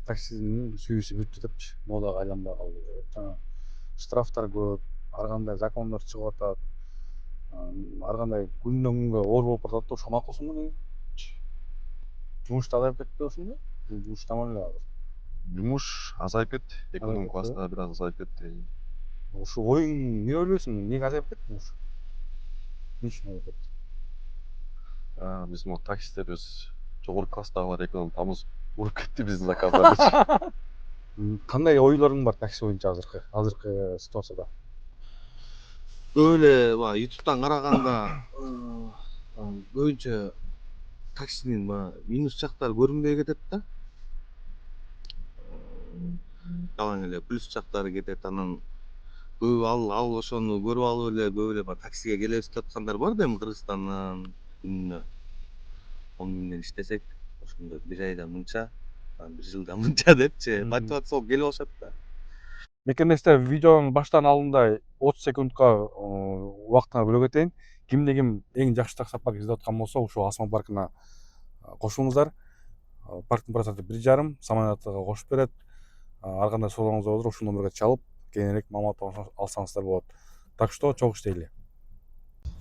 таксинин сүйүүсү бүттү депчи, модага айланбай калды деп. Жана штрафтар көп, ар кандай закондор чыгып атат. Ар кандай күндөн күнгө оор болуп баратат да, ошого макулсуңбу неге? Жумуш да азайып кетти ушунда. Жумуштаман эле азыр. Жумуш азайып кетти. Эконом кетти, класста бир аз азайып кетти. Ушу оюң эмне ойлойсуң? Эмнеге азайып кетти жумуш? Эмне үчүн азайып кетти? Биз могу таксисттерибиз жогорку класстагылар эконом тамыз уруп кетти биздин заказдарды. Кандай ойлоруң бар такси боюнча азыркы ситуацияда? Көп эле баягы ютубтан караганда көбүнчө таксинин баягы минус жактары көрүнбөй кетет да. Жалаң эле плюс жактары кетет. Анан көбү ал ошону көрүп алып эле көп эле баягы таксиге келебиз деп аткандар бар да, эми Кыргызстандан күнүнө 10 000 менен иштесек, ошондо бир айда мынча, бир жылда мынча депчи мотивация болуп келип алышат да. Мекендештер, видеонун баштан алдында 30 секундка убактыңа бөлө кетейин. Кимде ким эң жакшы такси парк издеп аткан болсо, ушул Асман паркына кошулуңуздар. Парктын проценти 1,5, самолетага кошуп берет. Ар кандай суроолоруңуз болсо ушул номерге чалып, кийинирээк маалымат алсаңыздар болот. Так что чогуу иштейли.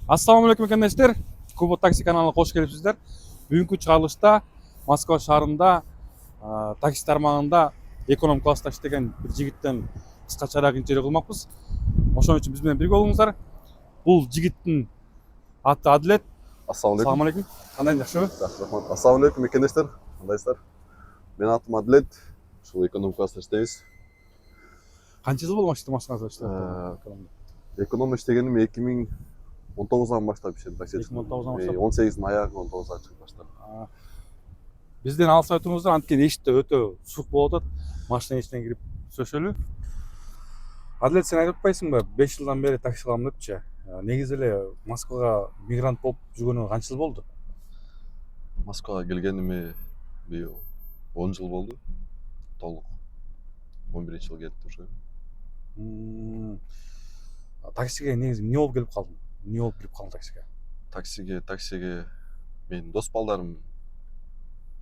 Ассаламу алейкум мекендештер. Кубо такси каналына кош келипсиздер. Бүгүнкү чыгарылышта Москва шаарында такси тармагында эконом класста иштеген бир жигиттен кыскачараак интервью кылмакпыз. Ошон үчүн биз менен бирге болуңуздар. Бул жигиттин аты Адилет. Ассаламу алейкум. Кандай, жакшыбы? Жакшы, рахмат. Ассаламу алейкум мекендештер. Кандайсыздар? Менин атым Адилет. Ушул эконом класста иштейбиз. Канча жыл болду Москвада иштеп? Эконом иштегеним 2019 баштап иштедим таксичи. 2019 баштап. 18-дин аягы 19-га чыгып баштадым. Бизден алыса өтүңүздөр, анткени эшикте өтө суык болуп атат. Машина ичинен кирип сөшөлү. Адилет, сен айтып атпайсыңбы, 5 жылдан бери такси кылам депчи? Негизи эле Москвага мигрант болуп жүргөнүңө канча жыл болду? Москвага келгениме быйыл 10 жыл болду. Толук 11-жыл кетти уже. Таксиге негизи эмне болуп келип калдың? Эмне болуп кирип калдың таксиге? Таксиге менин дос балдарым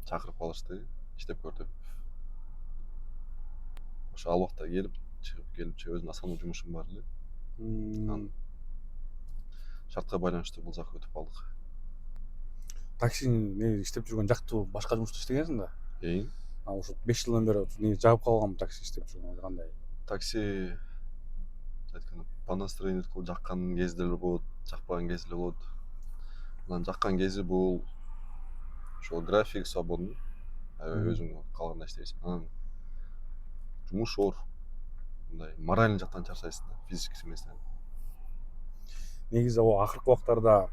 чакырып калышты, иштеп көр деп. Ошо ал убакта келип өзүнүн основной жумушум бар эле. Анан шартка байланыштуу бул жака өтүп калдык. Таксинин негизи иштеп жүргөн жактуу башка жумушта иштегенсиң да? Ошо 5 жылдан бери негизи жагып калган такси иштеп жүргөн кандай? Такси айтканда по настроению жаккан кези деле болот, жакпаган кези деле болот. Анан жаккан кези бул ошол график свободный, өзүң каалагандай иштейсиң. Анан жумуш оор, мындай моральный жактан чарчайсың да, физический эместен. Негизи акыркы убактарда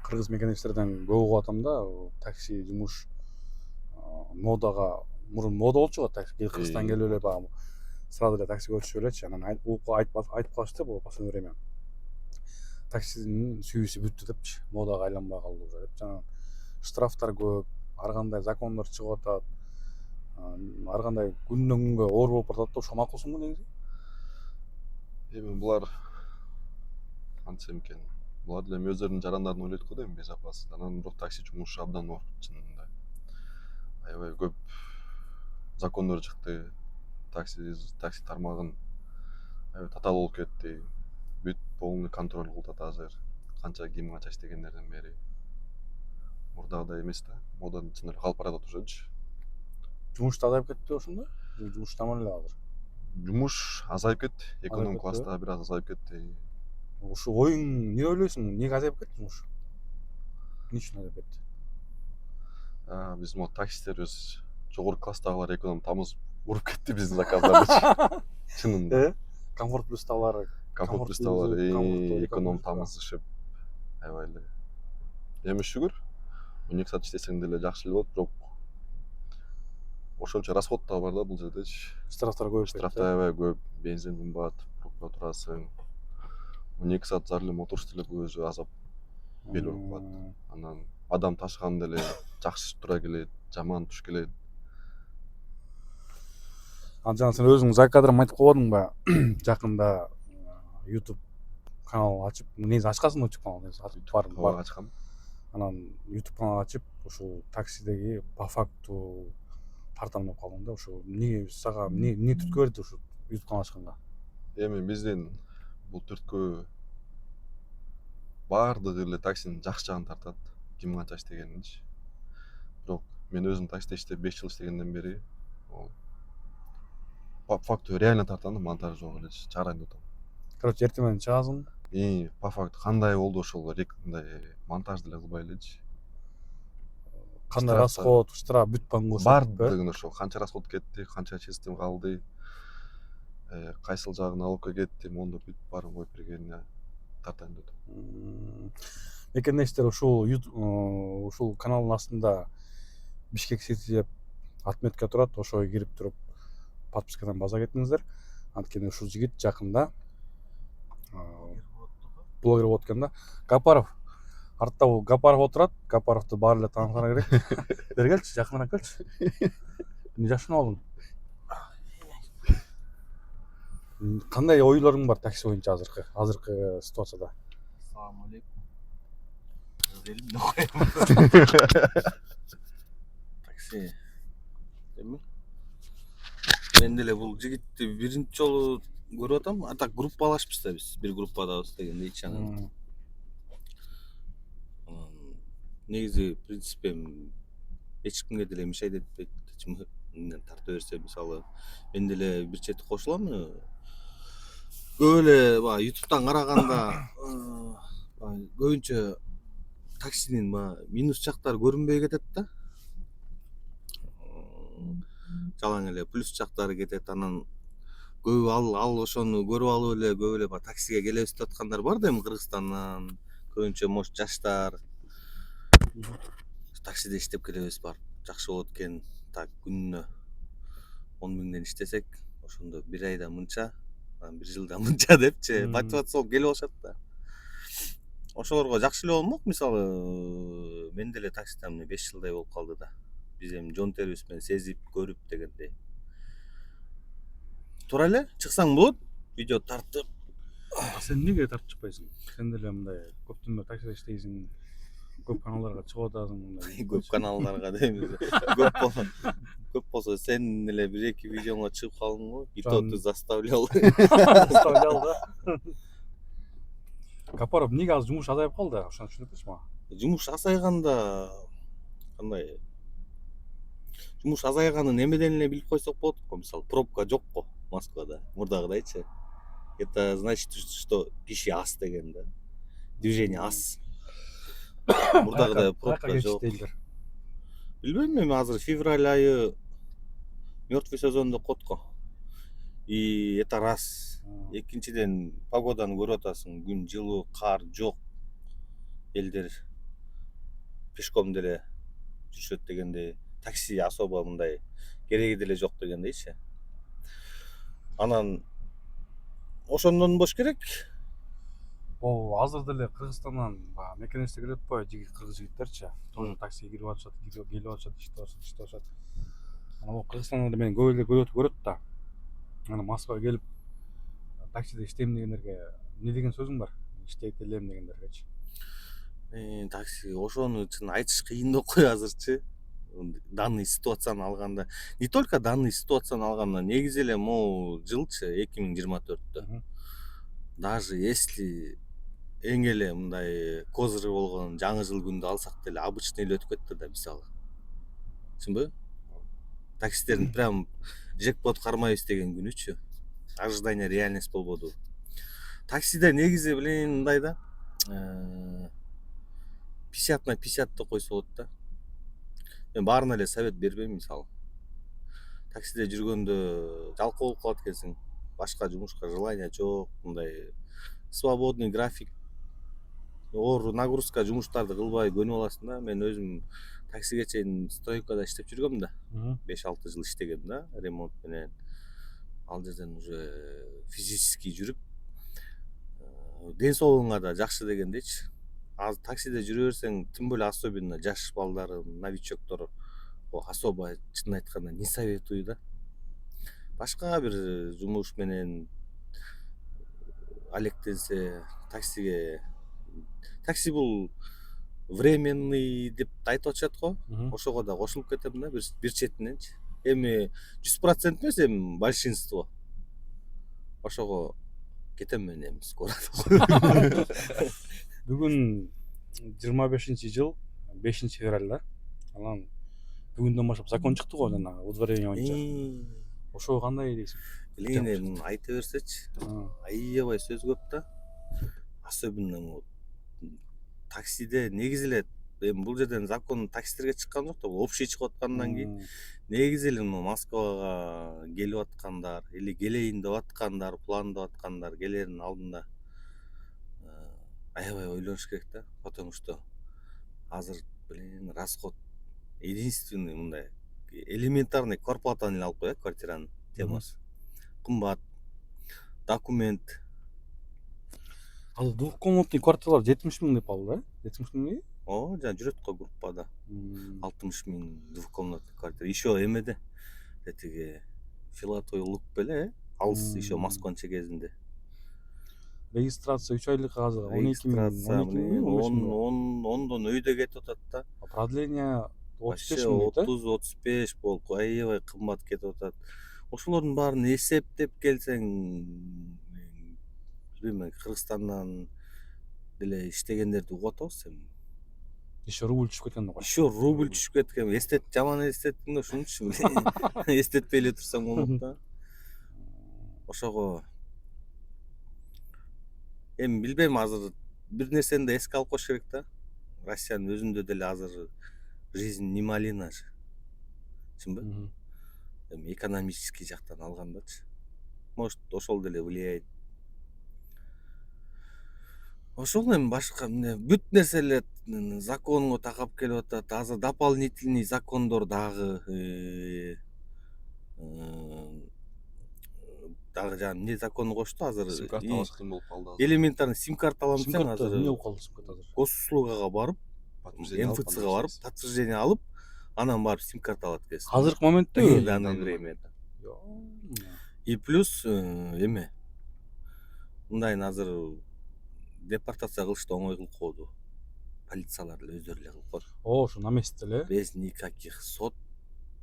кыргыз мекендештерден көп угуп атам да, такси жумуш модага, мурун мода болчу го такси. Кыргызстан келип эле баягы сразу эле таксиге өтүшүп элечи. Анан айтып калышты в последнее время. Таксинин сүйүүсү бүттү депчи, модага айланбай калды уже деп. Жана штрафтар көп, ар кандай закондор чыгып атат. Ар кандай күндөн күнгө оор болуп баратат да, ошого макулсуңбу негизи? Эми булар кантсем экен, булар деле өздөрүнүн жарандарын ойлойт го да, эми безопасность. Анан бирок такси жумушу абдан оор чынында. Аябай көп закондор чыкты. Такси тармагын аябай татаал болуп кетти. Бүт полный контроль кылып атат азыр. Канча ким канча иштегендерден бери. Мурдагыдай эмес да. Моданын чын эле калып баратат ушечи. Жумуш да азайып кетти ошондо? Жумуштаман эле азыр. Жумуш азайып кетти. Эконом класста бир аз азайып кетти. Ушу оюң эмне ойлойсуң? Эмнеге азайып кетти жумуш? Эмне үчүн азайып кетти? Биз могу таксисттерибиз жогорку класстагылар эконом тамыз уруп кетти биздин заказдарды. Чынында. Комфорт плюстагылар эконом тамызышып аябай эле. Эми шүгүр 12 саат иштесең деле жакшы эле болот, бирок ошончо расход да бар да бул жердечи. Штрафтар көп. Штрафтар аябай көп, бензин кымбат, пробкада турасың. 12 саат зар эле мотор иштелеп өзү азап берип калат. Анан адам ташыган деле жакшы тура келет, жаман туш келет. Жана сен өзүң за кадрым айтып койбодуңбу? Жакында YouTube канал ачып, негизи ачкансың YouTube канал, негизи бар. Ачкам. Анан YouTube канал ачып, ушул таксидеги по факту тартам деп калдым да. Ошо эмне сага эмне түрткү берди ушу YouTube канал ачканга? Эми биздин бул түрткү баардыгы эле таксинин жакшы жагын тартат, ким канча иштегенинчи. Бирок мен өзүм таксиде иштеп 5 жыл иштегенден бери по факту реально тартам да, монтаж жок элечи, чыгарайын деп атам. Короче, эртең менен чыгасың. И по факту кандай болду ошол мындай монтаж деле кылбай элечи. Кандай расход, штраф бүт баңгы Баардыгын ошол канча расход кетти, канча чистым калды, кайсыл жагын алып кетти, мондо бүт баарын коюп бергенине тартайын деп атам. Мекендештер ушул каналдын астында Бишкек City деп отметка турат. Ошого кирип туруп подпискадан база кетиңиздер. Анткени ушул жигит жакында блогер болуп аткан да. Гапаров. Артта бул Гапаров отурат. Гапаровду баары эле таанышкан керек. Бери келчи, жакыныраак келчи. Эмне жашынып алдың? Кандай ойлоруң бар такси боюнча азыркы ситуацияда? Ассаламу алейкум. Такси. Эми мен деле бул жигитти биринчи жолу көрүп атам. А так группалашпыз да биз. Бир группадабыз дегендейчи анан. Негизи принципе эч кимге деле мешайт этпейт. Менден тарта берсе, мисалы мен деле бир чети кошулам. Көп эле баягы YouTube'дан караганда көбүнчө таксинин минус жактары көрүнбөй кетет да. Жалаң эле плюс жактары кетет. Анан көбү ал ошону көрүп алып эле көп эле таксиге келебиз деп аткандар бар да эми Кыргызстандан. Көбүнчө может жаштар таксиде иштеп келебиз, бар жакшы болот экен. Так күнүнө 10 миңден иштесек, ошондо бир айда мынча, бир жылда мынча депчи мотивация болуп келип алышат да. Ошолорго жакшы эле болмок. Мисалы мен деле таксиде 5 жылдай болуп калды да. Биз эми жон терибиз менен сезип, көрүп дегендей. Туура эле чыксаң болот, видео тартып. Сен эмнеге тартып чыкпайсың? Сен деле мындай көптөн бери таксиде иштейсиң. Көп каналдарга чыгып атасың мындай. Көп каналдарга деймиз. Көп болсо сен эле 1-2 видеоңо чыгып калдың го. И то ты заставлял. Заставлял да. Гапаров эмнеге азыр жумуш азайып калды? Ошону түшүнүп берчи мага. Жумуш азайганда кандай? Жумуш азайганын эмеден эле билип койсок болот го. Мисалы пробка жок го Москвада. Мурдагыдайчы. Это значит, что пищи аз деген да. Движение аз. Мурдагыдай пробка жок. Билбейм, эми азыр февраль айы мёртвый сезон деп коет го. И это раз. Экинчиден погоданы көрүп атасың. Күн жылуу, кар жок. Элдер пешком деле жүрүшөт дегендей. Такси особо мындай кереги деле жок дегендейчи. Анан ошондон бош керек. Азыр деле Кыргызстандан мекенеште келет атпайбы кыргыз жигиттерчи? Тоже таксиге кирип атышат, келип атышат, иштеп атышат. Анан Кыргызстандан да мен көп эле көрөт да. Анан Москвага келип таксиде иштейм дегендерге эмне деген сөзүң бар? Иштей келем дегендергечи. Такси ошону чын айтыш кыйын деп кой азырчы. Данный ситуацияны алганда, не только данный ситуацияны алганда, негизи эле могу жылчы 2024-тө. Даже если эң эле мындай козыры болгон жаңы жыл күндү алсак деле обычный эле өтүп кетти да, мисалы. Түшүнбөйбү? Таксистердин прям жекпот кармайбыз деген күнүчү. Ожидание реальность болбоду. Таксиде негизи мындай да. 50/50 деп койсо болот да. Мен баарына эле совет бербейм, мисалы. Таксиде жүргөндө жалкоо болуп калат экенсиң. Башка жумушка желание жок, мындай свободный график. Оор нагрузка жумуштарды кылбай көнүп аласың да. Мен өзүм таксиге чейин стройкада иштеп жүргөм да. 5-6 жыл иштегем да, ремонт менен. Ал жерден уже физически жүрүп, ден соолугуңа да жакшы дегендейчи. Азыр таксиде жүрө берсең, тем более особенно жаш балдар, новичоктор особо чын айтканда не советую да. Башка бир жумуш менен алектенсе таксиге. Такси бул временный деп айтып атышат го. Ошого да кошулуп кетем да, бир четиненчи. Эми 100% эмес, эми большинство. Ошого кетем мен эми скоро. Бүгүн 25-жыл 5 февралда. Анан бүгүндөн баштап закон чыкты го жана удворение боюнча. Ошого кандай дейсиң? Билейин эми айта берсечи. Аябай сөз көп да. Особенно таксиде негизи эле эми бул жерден закон таксилерге чыккан жок да, бул общий чыгып аткандан кийин негизи эле Москвага келип аткандар или келейин деп аткандар, пландап аткандар келердин алдында аябай ойлонуш керек да, потому что азыр расход единственный мындай элементарный квартплатаны эле алып коёк, квартиранын темасы. Кымбат, документ. Ал двухкомнатный квартиралар 70 000 деп алды, да? 70 000 О, жана жүрөт го группада. 60 000 двухкомнатный квартира. Еще эмеде. Этиги Филатой Лук беле, алыс еще Москванын чегезинде. Регистрация 3 айлык азыр 12 Регистрация 000, ондон өйдө кетип атат да. Продление 35 Вообще 000 да? 30-35 болуп аябай кымбат кетип атат. Ошолордун баарын эсептеп келсең, билбейм, Кыргызстандан деле иштегендерди угуп атабыз эми. Еще рубль түшүп кеткен да. Еще рубль түшүп кеткен. Жаман эстеттиң да, ошон үчүн эстетпей эле турсаң болот да. Ошого эми билбейм, азыр бир нерсени да эске алып коюш керек да. Россиянын өзүндө деле азыр жизнь не малина же. Чынбы? Эми экономический жактан алгандачы. Может, ошол деле влияет. Ошол эми башка бүт нерселер законго такап келип атат. Азыр дополнительный закондор дагы жана эмне закону кошту азыр? Сим карта алыш кыйын болуп калды азыр. Элементарный сим карта аламын десең азыр эмне болуп калды сим карта азыр? Госуслугага барып, МФЦга барып, подтверждение алып, анан барып сим карта алат экенсиң. Азыркы моментте В данное время. И плюс эме мындайын азыр депортация кылышты оңой кылып койду. Полициялар эле өздөрү эле кылып койду. Ошо на месте эле. Без никаких сот,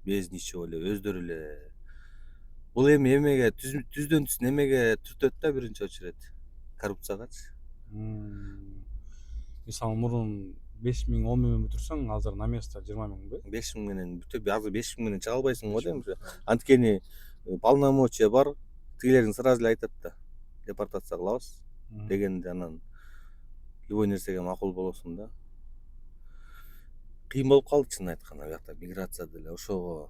без ничего эле өздөрү эле. Бул эми эмеге түздөн түз немеге түртөт да биринчи очередь. Коррупциягачы. Мисалы мурун 5 000, 10 000 бүтүрсөң, азыр на месте 20 000 бе? 5 000 менен бүтөп, азыр 5 000 менен чыга албайсың го дейм. Анткени полномочия бар, тигилердин сразу эле айтат да. Депортация кылабыз дегенде анан любой нерсеге макул болосуң да. Кыйын болуп калды чын айтканда биякта миграция деле. Ошого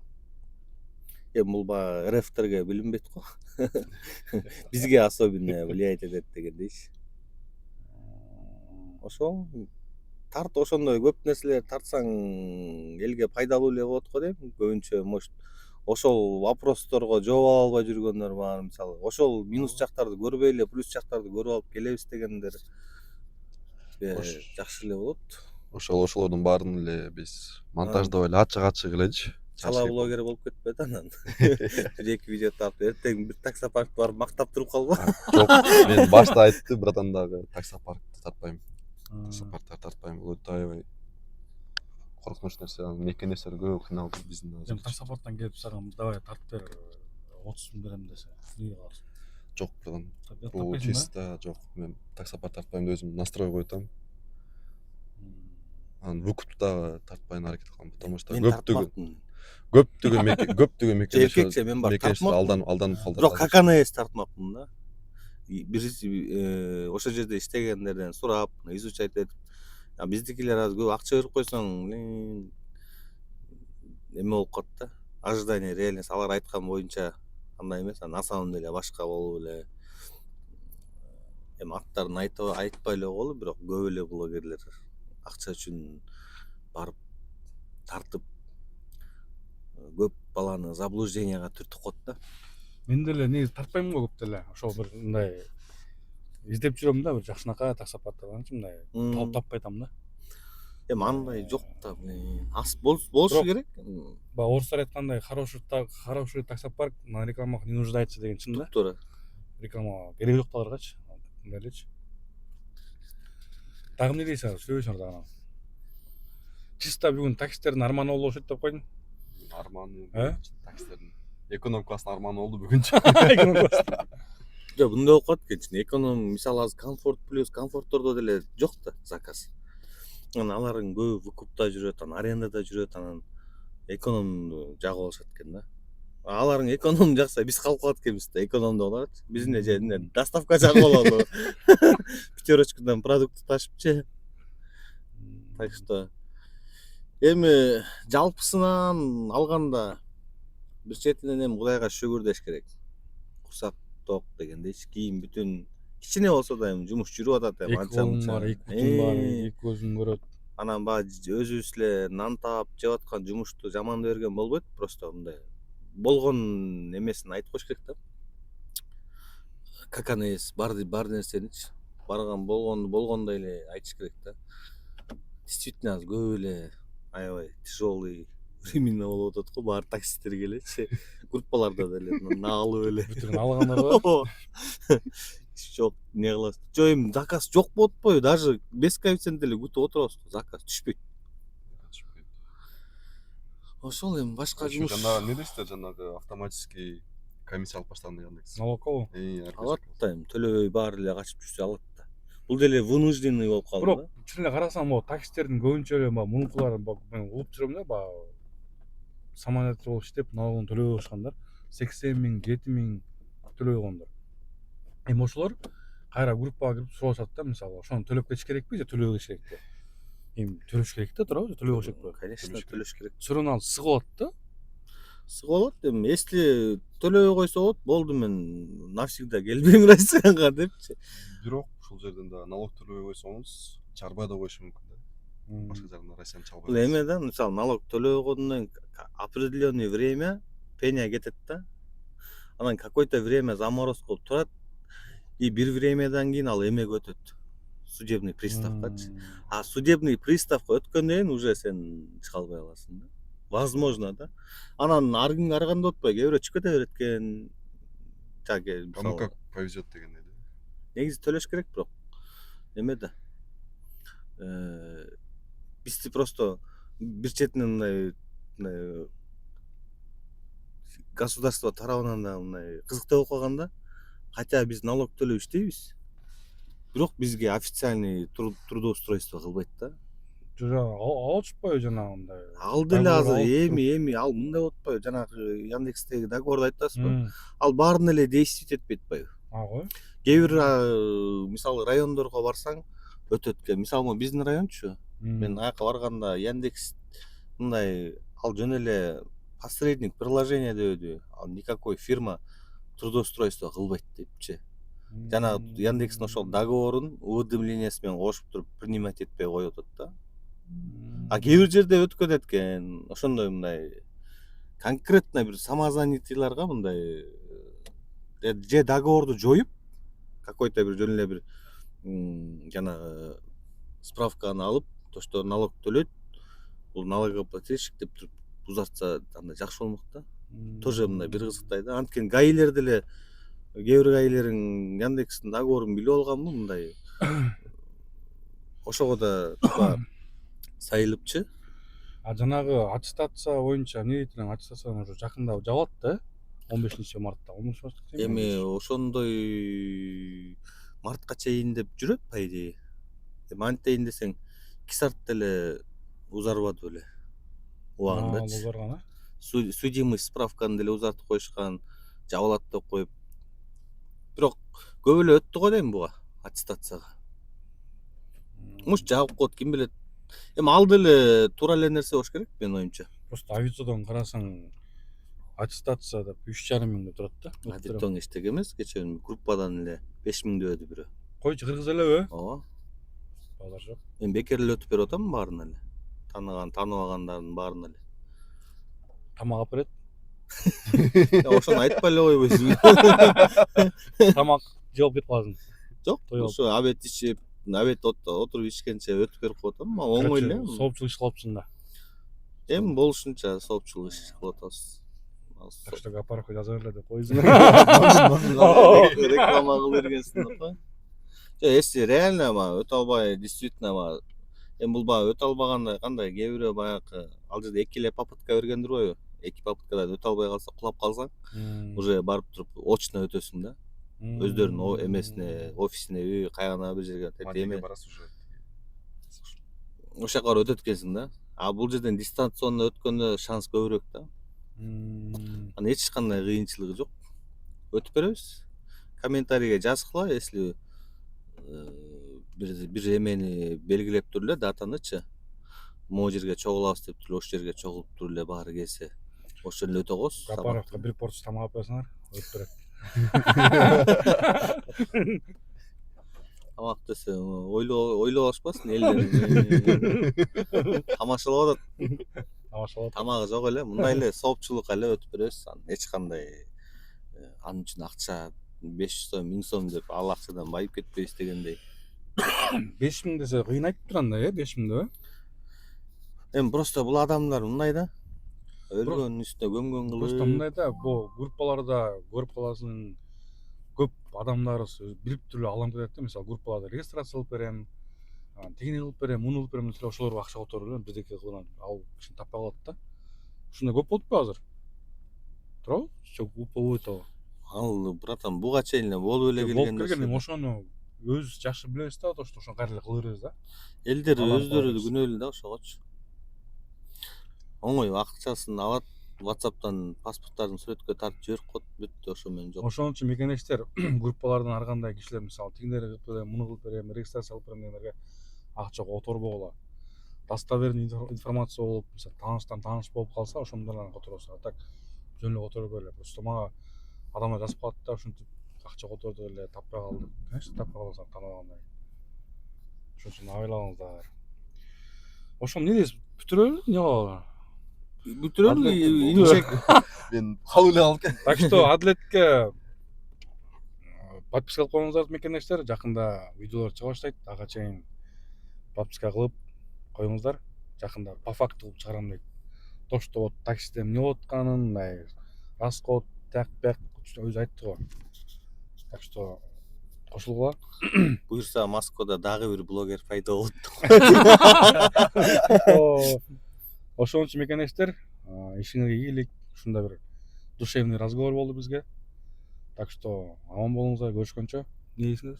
эми бул баягы РФтерге билинбейт го. Бизге особенно влиять этет дегендейчи. Ошол ошондой көп нерселер тартсаң элге пайдалуу эле болот го дейм. Көбүнчө может ошол вопросторго жооп ала албай жүргөндөр бар, мисалы. Ошол минус жактарды көрбөй эле плюс жактарды көрүп алып келебиз дегендер жакшы эле болот. Ошолордун баарын эле биз монтаждап эле ачык элечи. Чала блогер болуп кетпейт анан. Бир-эки видео тартып, эртең бир таксопаркты барып мактап туруп калба. Жок, мен башта айтты, братан дагы таксопаркты тартпайм. Таксопарктар тартпайм, бул өтө аябай коркунуч нерсе, мекенештер көп кыйналып биздин азыр. Таксопарктан келип сагам давай тартып бер 30 000 берем десе, эмне кыласың? Жок, братан. Бул чисто жок. Мен таксопарк тартпайм деп өзүм настрой койтам. Анан выкупты дагы тартпайын аракет кылам, потому что көптөгөн мекенештер мен бар алданып калды. Бирок ККНС тартмакмын да. Бир ошол жерде иштегендерден сурап, изучать этип, биздикилер азыр көп акча берип койсоң, эме болуп калат да. Ожидание реальность алар айткан боюнча андай эмес, на самом деле башка болуп эле. Эми аттарын айтпай эле койгойлу, бирок көп эле блогерлер акча үчүн барып тартып көп баланы заблужденияга түртүп коет да. Мен деле негизи тартпайм го көп деле. Ошол бир мындай издеп жүрөм да, бир жакшынакай таксопарктарданчы мындай таппай атам да. Эми андай жок да, болушу керек. Баягы орустар айткандай, хороший таксопарк на рекламах не нуждается деген чын да. Туура. Реклама кереги жок аларгачы. Мындай элечи. Дагы эмне дейсиң, сүйлөбөйсүңөр дагы. Чисто бүгүн таксистердин арманы болуп отур деп койдуң. Арманы таксистердин. Эконом класстын арманы болду бүгүнчө. Жок, мындай болуп калат экен. Эконом мисалы азыр комфорт плюс комфорттордо деле жок да заказ. Анан алардын көбү выкупта жүрөт, анан арендада жүрөт, анан экономду жагып алышат экен да. Алардын эконом жакса биз калып калат экенбиз да, экономдо болот. Биздин же доставка жагып алалы. Пятерочкадан продукт ташып же. Так что эми жалпысынан алганда бир четинен эми Кудайга шүгүр деш керек. Курсак ток дегендейчи, кийин бүтүн кичине болсо да эми жумуш жүрүп атат эми Эки колуң бар, эки бутуң бар, эки көзүң көрөт. Анан баягы өзүбүз эле нан таап жеп аткан жумушту жамандай берген болбойт, просто мындай болгон эмесин айтып коюш керек да. Как оно есть, бар нерсеничи барган болгондой эле айтыш керек да. Действительно азыр көп эле аябай тяжелый времена болуп атат го, баары таксисттерге элечи, группаларда деле наалып эле. Бүтүн алгандар бар. Жок, эмне кыласыз? Жок, эми заказ жок болуп атпайбы? Даже без коэффициент эле күтүп отурабыз, заказ түшпөйт. Ошол эми башка жумуш. Жанагы эмне дейсиздер, жанагы автоматический комиссия алып баштаган Яндекс. Налоговый. Алат да эми төлөбөй баары эле качып жүрсө алат да. Бул деле вынужденный болуп калды Бирок да. чын эле карасаң, могу таксистердин көбүнчө эле мунукулар мен угуп жүрөм да, баягы самолетте болуп иштеп, налогун төлөбөй калышкандар, 80 000, 7 000 төлөбөй койгондар. Эми ошолор кайра группага кирип сурашат да, мисалы, ошону төлөп кетиш керекпи же төлөбөй кетиш керекпи? Эми төлөш керек да, туурабы же төлөбөй кетиш керекпи? Конечно, төлөш керек. Сурунан сыгып алат да. Сыгып алат эми, если төлөбөй койсо болот, болду мен навсегда келбейм Россиянга депчи. Бирок ушул жерден да налог төлөбөй койсоңуз чарбай да коюшу мүмкүн да. Башка жагында Россияны чалбай. Бул эме да, мисалы налог төлөбөй койгондон определенное время пеня кетет да. Анан какое-то время заморозка болуп турат. И бир времядан кийин ал эмеге өтөт. Судебный приставкачы. А судебный приставка өткөндөн кийин уже сен чыга албай каласың да. Возможно да. Анан ар кандай отпой, кээ бирөө чыгып кете берет экен. Жаке Кому как повезет дегендей да. негизи төлөш керек, бирок эме да. Бизди просто бир четинен мындай государство тарабынан да мындай кызыктуу болуп калган да. Хотя биз налог төлөп иштейбиз. Бирок бизге официальный трудоустройство кылбайт да. Алышпайбы жанагындай. Ал деле азыр эми ал мындай болуп атпайбы? Жанагы Яндекстеги договорду айтасызбы? Ал баарын эле действить этпейт атпайбы? Го. Кээ бир мисалы райондорго барсаң өтөт экен. Мисалы биздин райончу, мен аяка барганда Яндекс мындай ал жөн эле посредник приложение дебеди. Ал никакой фирма трудоустройство кылбайт депчи. Жанагы Яндекстин ошол договорун уведомлениясы менен кошуп туруп принимать этпей коюп атат да. А кээ бир жерде өткөн экен. Ошондой мындай конкретно бир самозанятыйларга мындай же договорду жоюп, какой-то бир жөн эле бир жанагы справканы алып, то что налог төлөйт, бул налогоплательщик деп туруп узартса андай жакшы болмок да. Тоже мындай бир кызыктай да. Анткени гаилер деле кээ бир гаилерин Яндекстин договорун билип алганбы мындай. Ошого да сайылыпчы. А жанагы аттестация боюнча эмне дейт элең? Аттестацияны уже жакында жабылат да, 15 мартта. Эми ошондой мартка чейин деп жүрөт по идее. Эми антейин десең 2 сарт деле узарбады беле. Убагындачы. Узарган, а? Судимость справканы деле узартып коюшкан, жабылат деп коюп. Бирок көп эле өттү го дейм буга аттестацияга. Муш жабып коет, ким билет. Эми ал деле туура эле нерсе болуш керек менин оюмча. Просто авитодон карасаң аттестация деп 3,5 миң деп турат да. Авитон эчтеке эмес, кечээ группадан эле 5 миң дебеди бирөө. Койчу кыргыз элеби? Ооба. Базар жок. Мен бекер эле өтүп берип атам баарына эле. Тааныбагандардын баарына эле. Тамак алып берет. Ошону айтпай эле койбойсуң. Тамак жеп кетип каласың. Жок, ошо обед ичип, обед отуруп ичкенче өтүп берип коюп атам. Оңой эле. Соопчулук иш кылыпсың да. Эми болушунча соопчулук иш кылып атабыз. Так что гапарка жаза берле деп койсуң. Реклама кылып бергенсиң да. Жок, если реально өтө албай, действительно эми бул өтө албаганда кандай кээ бирөө баягы ал жерде 2 эле попытка берген турбайбы? эки попыткадан өтө албай калса, кулап калсаң, уже барып туруп очно өтөсүң да. Өздөрүнүн эмесине, офисине, кайгана бир жерге Мадиге барасыз уже. ошол жака барып өтөт экенсиң да. А бул жерден дистанционно өткөндө шанс көбүрөөк да. Анан эч кандай кыйынчылыгы жок. Өтүп беребиз. Комментарийге жазгыла, если бир эмени белгилеп туруп эле датанычы. Могу жерге чогулабыз деп туруп, ошол жерге чогулуп туруп эле баары келсе, ошол эле өтө коебуз. Гапаровка бир порция тамак алып берсеңер, өтүп берет. Тамак десе ойлоп алышпасын элдер. Тамашалап атат. Тамашалап. Тамагы жок эле, мындай эле соопчулукка эле өтүп беребиз. Эч кандай анын үчүн акча 500 сом, 1000 сом деп ал акчадан байып кетпейбиз дегендей. 5000 десе кыйын айтып тургандай, 5000 деп. Эми просто бул адамдар мындай да. Өлгөндүн үстүнө көмгөн Просто кылып. мындай да, бул группаларда көрүп каласың, көп адамдарыбыз билип туруп алам кетет да. Мисалы группаларда регистрация кылып берем, тигини кылып берем, муну кылып берем деп ошолорго акча которуп эле биздики кылган ал кишини таппай калат да. Ушундай көп болуп атпайбы азыр? Туурабы? Болбойт абы. Ал братан буга чейин эле болуп эле келген Болуп келген, ошону өзүбүз жакшы билебиз да, ошону кайра эле кыла беребиз да. Элдер Алам өздөрү кылабыз. күнөөлүү да ошогочу. Оңой акчасын алат, WhatsApp'тан паспорттарын сүрөткө тартып жиберип коет, бүттү, ошо менен жок. Ошон үчүн мекенештер группалардан ар кандай кишилер мисалы тигиндерди кылып берем, муну кылып берем, регистрация кылып берем дегендерге акча которбогула. Достоверный информация болуп, мисалы тааныштан тааныш болуп калса, ошондор менен которобуз. А так жөн эле которо берилет. Просто мага адамдар жазып калат да, ушинтип акча которду эле таппай калдык. Конечно, таппай калсаң тааныбагандай. Ошон үчүн абайлаңыздар. Ошону эмне дейсиз? Бүтүрөлү, эмне кылалы? Бүтүрөлү, Мен кабыл эле калып Так что Адлетке подписка кылып коюңуздар мекендештер. Жакында видеолор чыга баштайт. Ага чейин подписка кылып коюңуздар. Жакында по факту кылып чыгарам дейт. То, что вот таксиде эмне болуп атканын, мындай расход, так өзү айтты го. Так что кошулгула. буюрса Москвада дагы бир блогер пайда болот. Ошон үчүн мекендештер, ишиңерге ийгилик, ушундай бир душевный разговор болду бизге. Так что аман болуңуздар, көрүшкөнчө. Эмне дейсиңер?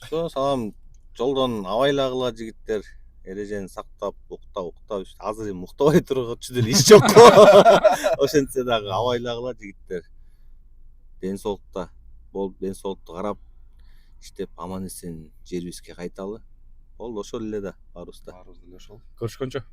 Все, салам. Жолдон абайлагыла жигиттер. Эрежени сактап, уктап. Азыр эми уктабай тургучу деле иш жок. Ошентсе дагы абайлагыла жигиттер. Ден соолукта болуп, ден соолукту карап, иштеп аман эсен жерибизге кайталы. Болду, ошол эле да баарыбыз да. Баарыбыз деле ошол. Көрүшкөнчө.